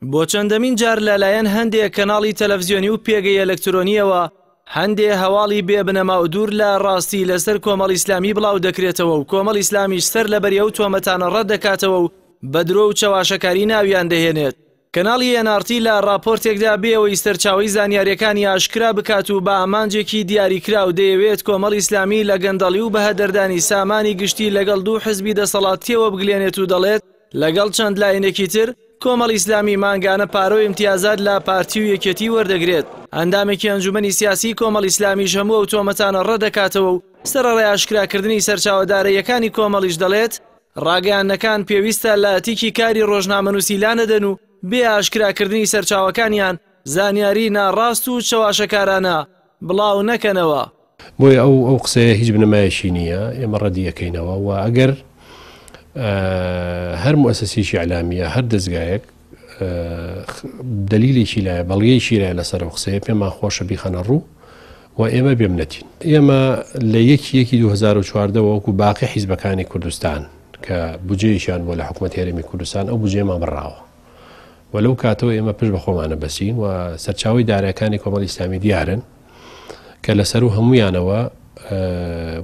بۆ چەندەمین جار لەلایەن هەندێک کەناڵی تەلەڤیزیۆنی و پێگەی ئەلەکترۆنیەوە هەندێ هەواڵی بێبنەما و دوور لە ڕاستی لەسەر کۆمەڵ ئیسلامی بڵاو دەکرێتەوە و کۆمەڵ ئیسلامیش سەر لەبەریە و تۆمەتانە ڕەت دەکاتەوە و بە درۆ و چەواشەکاری ناویان دەهێنێت. کەناڵی NRT لە راپۆرتێکدا بێەوەی سەرچاوی زانیاریەکانی ئاشکرا بکات و بە ئامانجێکی دیاریکرا و دەیەوێت کۆمەڵ ئیسلامی لە گەندەڵی و بەهەدەردانی سامانی گشتی لەگەڵ دوو حزبی دەسەڵاتیەوە بگلێنێت و دەڵێت لەگەڵ چەند لایەنێکی تر کۆمەڵ ئیسلامی مانگانە پارۆ ئیمتیازات لە پارتی و یەکێتی وەردەگرێت. ئەندامێکی ئەنجومەنی سیاسی کۆمەڵ ئیسلامیش هەموو ئەو تۆمەتانە ڕەدەکاتەوە و سەرەڕای ئاشکراکردنی سەرچاوەدارەیەکانی کۆمەڵیش دەڵێت ڕاگەیاندنەکان پێویستە لە تیکی کاری ڕۆژنامەنووسی لانەدەن و بێ ئاشکراکردنی سەرچاوەکانیان زانیاری ناڕاست و چەواشەکارانە بڵاو نەکەنەوە. بۆیە ئەو قسەیە هیچ بنەمایشی نییە، ئێمە ڕەدی یەکەینەوە و ئەگەر هەر مؤسسەسێکی ئیعلامیە هەر دەستگایەک دلیلێکی لایە بەڵگەیەکی لایە لەسەر ئەو قسەیە پێمان خۆشە بیخەنە ڕوو و ئێمە بێم نەتین. ئێمە لە 2014 وەکو باقی حیزبەکانی کوردستان کە بودجێیشیان بۆ لە حکوومەت هێرمی کوردستان ئەو بودجێمان بڕاوە و لەو کاتەوە ئێمە پشت بە خۆمانە بەسین و سەرچاوی دارایەکانی کۆمەڵ ئیسلامی دیارن کە لەسەر و هەمویانەوە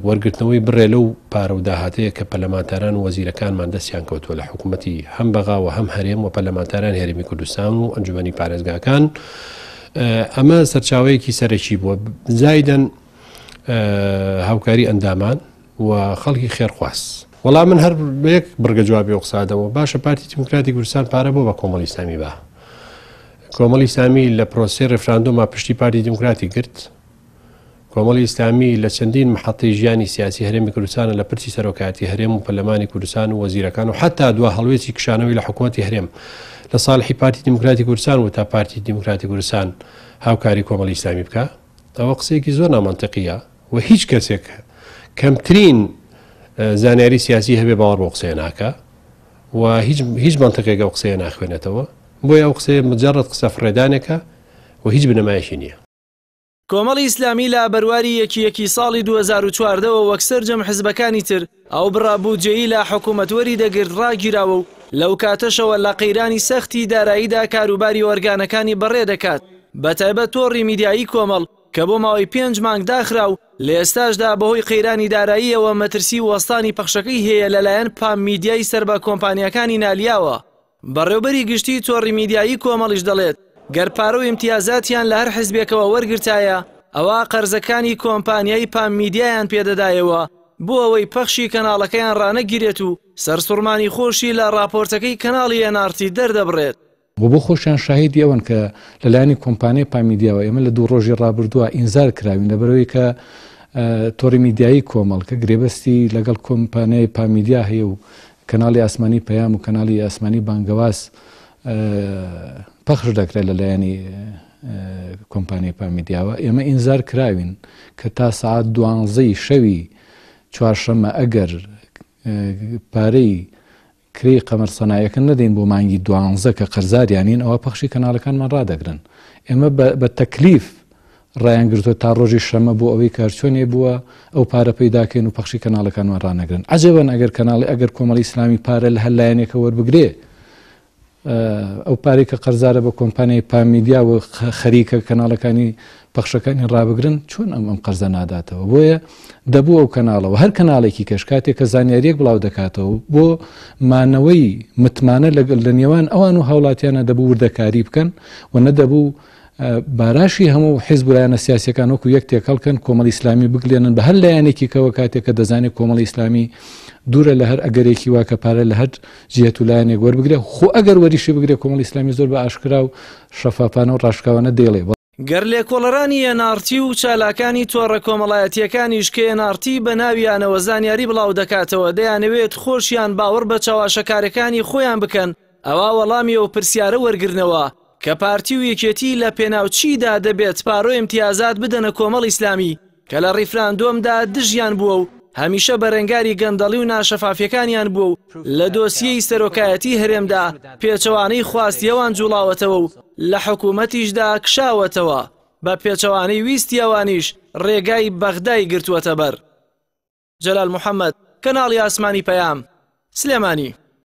وەرگرتنەوەی بڕێ لەو پارە و داهاتەیە کە پەرلەمانتاران و وەزیرەکانمان دەستیان کەوتووە لە حکوومەتی هەم بەغا و هەم هەرێم و پەرلەمانتاران هێرمی کوردستان و ئەنجومەنی پارێزگاکان. ئەمە سەرچاوەیەکی سەرەکی بووە زایدەن هاوکاری ئەندامان و خەڵکی خێرخواست. وەڵام من هەر بەیەک بڕگە جوابی قسادەوە باشە پارتی دیموکراتی کوردستان پارە بۆ بە کۆمەڵ ئیسلامی بە کۆمەڵ ئیسلامی لە پرۆسەی ڕێفراندۆما پشتی پارتی دیموکراتی کرد. کۆمەڵی ئیسلامی لە چەندین محەڵەی ژیانی سیاسی هەرێمی کوردستانە لە پرسی سەرۆکاتی هەرێم و پەرلەمانی کوردستان و وەزیرەکان و حتا دوا هەڵوێتی کشانەوەی لە حکوومەتی هەرێم لە ساڵحی پارتی دیموکراتی کوردستان و تا پارتی دیموکراتی کوردستان هاوکاری کۆمەڵی ئیسلامی بکە. ئەوە قسەیەکی زۆر نامەنتەقیە و هیچ کەسێک کەمترین زانیاری سیاسی هەبێ باوەڕ بۆ قسەیە ناکە و هیچ منتەقێک ئەو قسەیە ناخوێنێتەوە. بۆیە ئەو قسەیە مجرد قسە فڕێدانێکە و هیچ بنەمایشی نییە. کۆمەڵی ئیسلامی لە بەرواری یەکی ساڵی 2014ەوە وەک سەرجەم حزبەکانی تر ئەو بڕابوجێیی لە حکوومەتوەری دەگرت ڕاگیراوە و لەو کاتەشەوە لە قەیرانی سەختی داراییدا کاروباری وەرگانەکانی بەڕێ دەکات بە تایبەت تۆڕی میدیایی کۆمەڵ کە بۆ ماوەی 5 مانگ داخرا و لە ئێستاشدا بەهۆی قەیرانی داراییەوە مەترسی وەستانی پەخشەکەی هەیە لەلایەن پام میدیای سەر بە کۆمپانیەکانی نالیاوە. بەڕێوەبەری گشتی تۆڕی میدیایی کۆمەڵیش دەڵێت گەر پارە و ئیمتیازاتیان لە هەر حزبێکەوە وەرگرتایە ئەوە قەرزەکانی کۆمپانیای پام میدیایان پێدەدایەوە بۆ ئەوەی پەخشی کەناڵەکەیان ڕانەگیرێت و سەرسوڕمانی خۆشی لە راپۆرتەکەی کەناڵی NRT دەردەبڕێت. بۆ خۆشیان شاهیدی ئەوەن کە لەلایەنی کۆمپانیای پام میدیاوە ئێمە لە 2 ڕۆژی ڕابردووە ئینزار کراوین لەبەرەوەی کە تۆڕی میدیایی کۆمەڵ کە گرێبەستی لەگەڵ کۆمپانیای پام میدیا هەیە و کەناڵی ئاسمانی پەیام و کەناڵی ئاسمانی بانگەواز پەخش دەکرێت لەلایەنی کۆمپانیای پام میدیاوە. ئێمە ئینزار کراوین کە تا ساعت 12 شەوی چوارشەمە ئەگەر پارەی کری قەمەر سەنایەکە نەدەین بۆ مانگی 12 کە قەرزاریانین ئەوە پەخشی کەناڵەکانمان ڕادەگرن. ئێمە بە تەکلیف ڕایانگرتووە تا ڕۆژی شەمە بۆ ئەوەی کارچۆنێ بووە ئەو پارە پەیداکەین و پەخشی کەناڵەکانمان ڕانەگرن. عەجەبەن ئەگەر کۆمەڵی ئیسلامی پارە لە هەر لایەنێکە وەربگرێ ئەو پارەی کە قەرزارە بە کۆمپانیای پام میدیا و خەریکە کەناڵەکانی پەخشەکانی ڕابگرن چۆن ئەم قەرزە ناداتەوە. بۆیە دەبوو ئەو کەناڵەوە هەر کەناڵێکی کەش کاتێک کە زانیاریەک بڵاو دەکاتەوە بۆ مانەوەی متمانە لەگەڵ لە نێوان ئەوان و هاوڵاتیانە دەبوو وردەکاری بکەن و نەدەبوو باراشی هەموو حیزب و لایەنە سیاسیەکان وەکو یەک تێکەڵکەن کۆمەڵی ئیسلامی بگلێنن بە هەر لایەنێکی کەوە کاتێک کە دەزانێت کۆمەڵی ئیسلامی دوورە لە هەر ئەگەرێکی وا کە پارە لە هەر جێت و لایەنێک وەربگرێ خۆ ئەگەر وەریشی بگرێت کۆمەڵی ئیسلامی زۆر بە ئاشکرا و شەفافانە و ڕاشکاوانە دێڵێ. گەر لێکۆڵەرانی NRT و چالاکانی تۆڕە کۆمەڵایەتیەکانیش کە NRT بە ناویانەوە زانیاری بڵاو دەکاتەوە دەیانەوێت خۆشیان باوەڕ بە چاواشەکارەکانی خۆیان بکەن ئەوە وەڵامی ئەو پرسیارە وەرگرنەوە کە پارتی و یەکێتی لە پێناوچیدا دەبێت پارۆ ئیمتیازات بدەنە کۆمەڵ ئیسلامی کە لە ڕیفراندۆمدا دژیان بووە و هەمیشە بەرەنگاری گەندەڵی و ناشەفافیەکانیان بوو و لە دۆسیەی سەرۆکایەتی هەرێمدا پێچەوانەی خواستیەوان جوڵاوەتەوە و لە حکوومەتیشدا کشاوەتەوە بە پێچەوانەی ویستیەوانیش ڕێگای بەغدای گرتووەتە بەر. جەلال محەممەد، کەناڵی ئاسمانی پەیام، سلێمانی.